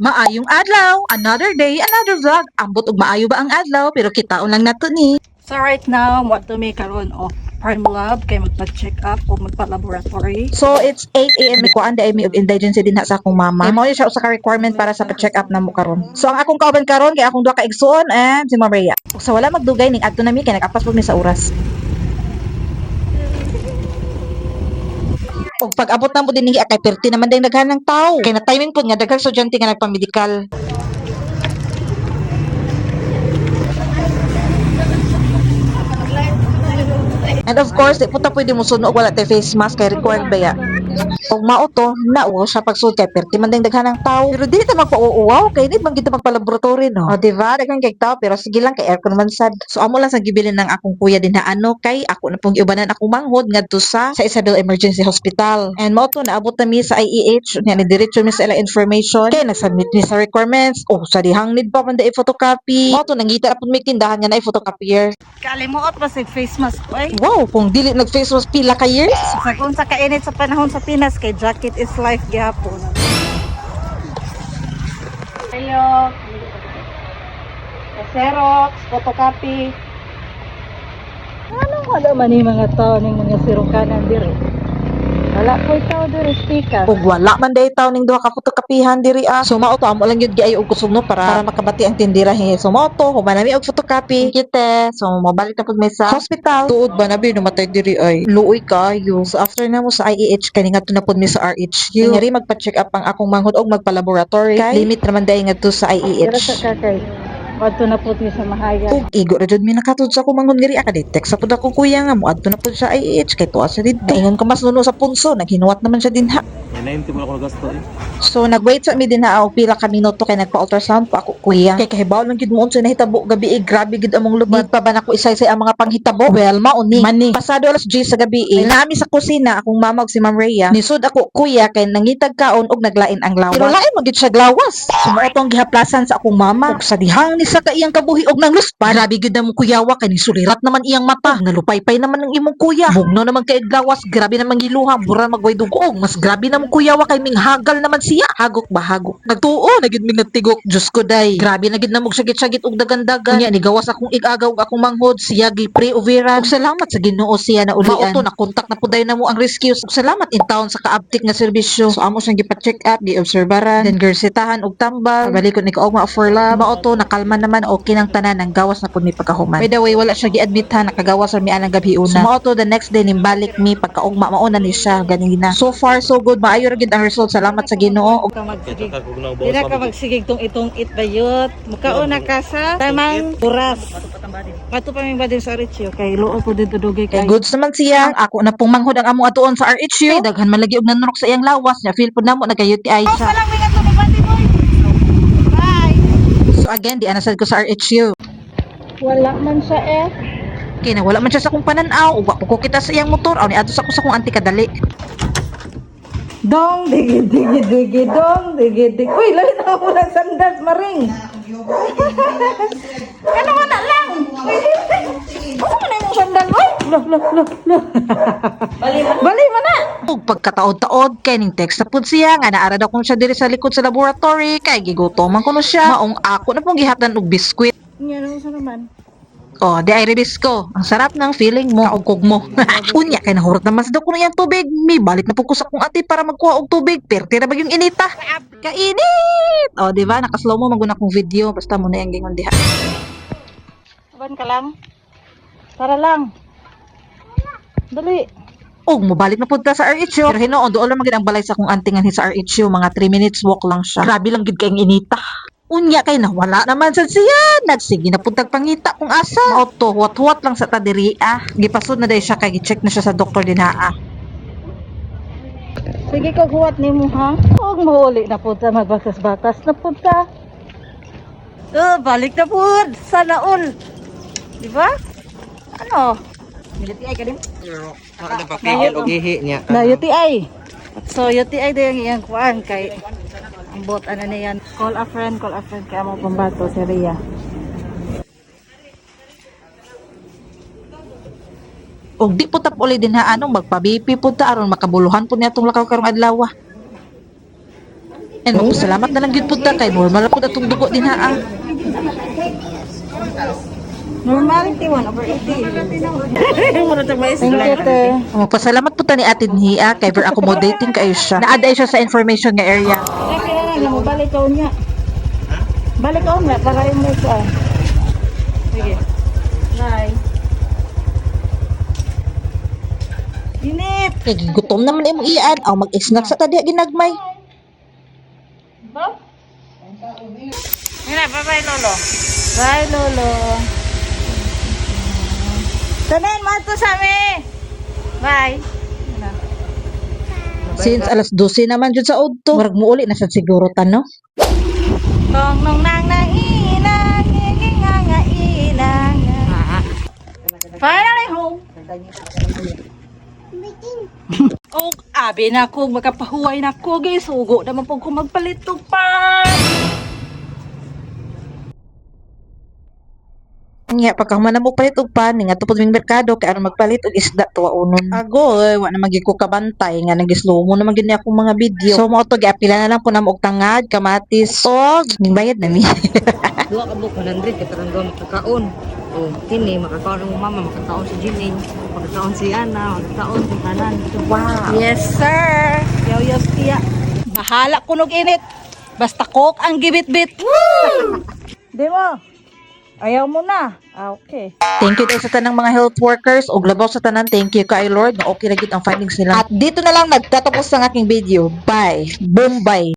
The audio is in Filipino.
Maayong adlaw, another day, another vlog. Ambot og maayo ba ang adlaw pero kitaon lang nato ni. So right now, what to make karon of Prime Lab kay magpa-check up o magpa-laboratory. So it's 8 AM mi kuan day mi og indigency dinha sa akong mama. Kay mao ni siya usa ka requirement para sa pa-check up namo karon. So ang akong kauban karon kay akong duha ka igsuon and si Ma'am Rhea. Ug sa wala magdugay ning adto nami kay nag-apas pud mi sa oras. Og pag abot na mo dinhi kay perti naman day daghan ng tao. Kay na timing pud nga daghang estudyante nga nagpa-medical. And of course, di puta pwede mo suno wala tay face mask kay required ba ya. Og mao to, nauwa siya pagsud kay perti man ding daghan ng tao. Pero dili ta magpauuwaw kay need man kita magpa-laboratory no. O di ba daghan kay tao pero sige lang kay aircon man sad. So amo lang sa gibilin ng akong kuya dinha ano kay ako na pong giubanan akong manghod ngadto sa Isabel Emergency Hospital. And mao to naabot na mi sa IEH nya ni diretso mi sa ila information kay nagsubmit mi sa requirements. Oh, sa dihang need pa man dai photocopy. Mao to nangita na pud mi tindahan nga na photocopier. Kalimuot pa si face mask oy. Wow, kung dili nag-face wash pila ka years. Sa kung sa kainit sa panahon sa Pinas kay jacket is life gyapon. Hello. Xerox, photocopy. Ano wala man ni mga tao ning mga sirukanan diri? Wala ko tao diri speaker. Ug wala man day taw ning duha ka fotokopihan diri ah. So mao to amo lang gyud giay og kusog no para makabati ang tindira he. So mao to human nami og photocopy. Kite. So mabalik na pud may sa hospital. Tuod ba nabi namatay diri ay. Luoy kayo. So after na mo sa IEH kani ngadto na pud mi sa RHU. Ngari magpa-check up ang akong manghod og magpa-laboratory. Kay limit naman day ngadto sa Dira sa IEH. kakay. Wadto na pud mi sa mahaya. Ug igo ra jud mi nakatud sa akong manghod ngari aka-detect sa pud akong kuya nga mo adto na pud sa IEH kay tuwa siya dito. Ingon ka mas nuno sa punso naghinuwat naman siya dinha. May 90 mo ako gasto eh. So nag-wait sa mi dinha og pila ka minuto kay nagpa-ultrasound pa ako kuya. Kay kahibaw lang gid mo unsa nahitabo gabi grabe gid among lubad pa ba nako isay-say ang mga panghitabo. Well mauni mani. Pasado alas 10 sa gabi nami sa kusina akong mama ug si Ma'am Rhea. Nisud ako kuya kay nangitag kaon og naglain ang lawas. Pero lain man gid siya glawas. Sumo tong gihaplasan sa akong mama ug sa dihang ni sa kaiyang kabuhi og nang luspa. Grabe gid among kuyawa kay nisulirat naman iyang mata. Nalupay-pay naman ang imong kuya. Bugno naman kay glawas grabe naman giluha buran magway dugo. Mas grabe naman kuyawa kay minghagal naman siya. Hagok ba hagok. Nagtuo na gid mi nagtigok. Diyos ko day. Grabe na gid namog sagit-sagit og dagan-dagan. Nya ni gawas akong igagaw og akong manghod siya gi-pre-overan. Ug salamat sa Ginoo siya na ulian. Mao to nakontak na puday na mo ang rescue. Ug salamat in town sa kaaptik nga serbisyo. So amo siyang gipa-check up, gi-obserbaran, then gersitahan og tambal. Pabalikon ni kaugma for lab. Mao to nakalma naman okay nang tanan ang gawas na pud mi pagkahuman. By the way wala siya gi-admithan nakagawas ra mi anang gabi una. So mao to the next day nimbalik mi pagkaugma mauna ni siya ganina. So far so good. Maayo ra gid ang result. Salamat sa Ginoo. Ka magsigig. Kaya kung nang Dira ka magsigig tong itong itbayot. Mukauna ka sa tamang buras. Pato pa mi ba din sa Richio kay luo ko dito dugay Kay kay. goods naman siya. Ako na pong manghod ang among atuon sa RHU. Kay daghan man lagi og nanurok sa iyang lawas niya. Feel pud namo nagka-UTI siya. Walang mingat ni Bandi Boy. Bye. So again, di anasad ko sa RHU. Wala man siya eh. Kaya wala man siya sa kong pananaw. Ug wa ko kita sa iyang motor. Aw ni adto sa ko sa kong anti kadali. Dong, digi, digi, digi, dong, digi, digi. Uy, lalit na ako ng sandas, maring. Ano man na lang? Ano man na yung sandal, uy? Lo. Bali mo na. Ug pagkataod-taod kay ning text na pud siya nga naara daw kun siya diri sa likod sa laboratory kay gigutoman kuno siya. Maong ako na pong gihatan og biskwit. Nga naman sa naman. Oh, di ay release ko. Ang sarap ng feeling mo. Kaugkog mo. Unya, kay nahurot naman sa daw ko na yung tubig. May balik na po ko sa kong ate para magkuha og tubig. Perti na ba yung inita? Kainit! Oh, di ba? Nakaslow mo maguna kong video. Basta mo na yung gingon diha. Saban ka lang. Tara lang. Dali. Oh, mabalik na po ta sa RHU. Pero hinoon, doon lang maging ang balay sa kong antingan sa RHU. Mga 3 minutes walk lang siya. Grabe lang gid kayong inita. Unya kay nawala naman sa siya. Nagsige na puntag pangita kung asa. Auto, huwat-huwat lang sa tadiri ah. Gipasod na day siya kay gi-check na siya sa doktor din ah. Sige kag huwat nimo ha. Huwag mahuli na punta magbakas-bakas na punta. Balik na pud sa naon. Di ba? Ano? Militi ay ka din. Ano pa kaya ihi niya. Na UTI. So UTI din yang kuan kay ang bot ano na yan. Call a friend kay among pambato si Rhea. Og di po tap uli din ha anong magpa-BP po ta aron makabuluhan po niya tong lakaw karong adlaw. And magpasalamat na lang gyud pud ta kay normal pud atong dugo din ha. Normality 1/80. Muna ta ba Thank you, te. Magpasalamat po ta ni Ate Nia kay very accommodating kayo siya. Na-add siya sa information nga area. Kaya na mo balik ka unya. Balik ka unya para yung may kuan. Sige. Bye. Init. Kay gutom naman imong iyan. Aw mag-snack sa tadi ginagmay. Mira, bye-bye, Lolo. Bye, Lolo. Tanan mo to sa amin. Bye. Since alas 12 naman jud sa udto. Murag mo uli na sad siguro ta no. Nong nong nang nang inang nginganga nga inang. Finally home. Oh, abi na ko makapahuway na ko guys. Sugo naman po ko magpalit og pan. Nya pagkahuman mo palit og pan nga tupod ming merkado kay aron magpalit og isda tuwaunon. Agoy, wa na magi ko kabantay nga nagislow mo naman gid ni akong mga video. So mo to giapila na lang po na og tangad, kamatis, og ning bayad na mi. Dua ka buok 100 ka tarang doon makakaon. O kini makakaon mo mama, makakaon si Jining, makakaon si Ana, makakaon si Tanan. Wow. Yes, sir. Yaw-yaw siya. Mahala kunog init. Basta coke ang gibit-bit. Di mo? Ayaw mo na. Ah, okay. Thank you daw sa tanang mga health workers ug labaw sa tanan thank you kay Lord na okay ra gid ang findings nila. At dito na lang nagtatapos ang aking video. Bye. Bombay.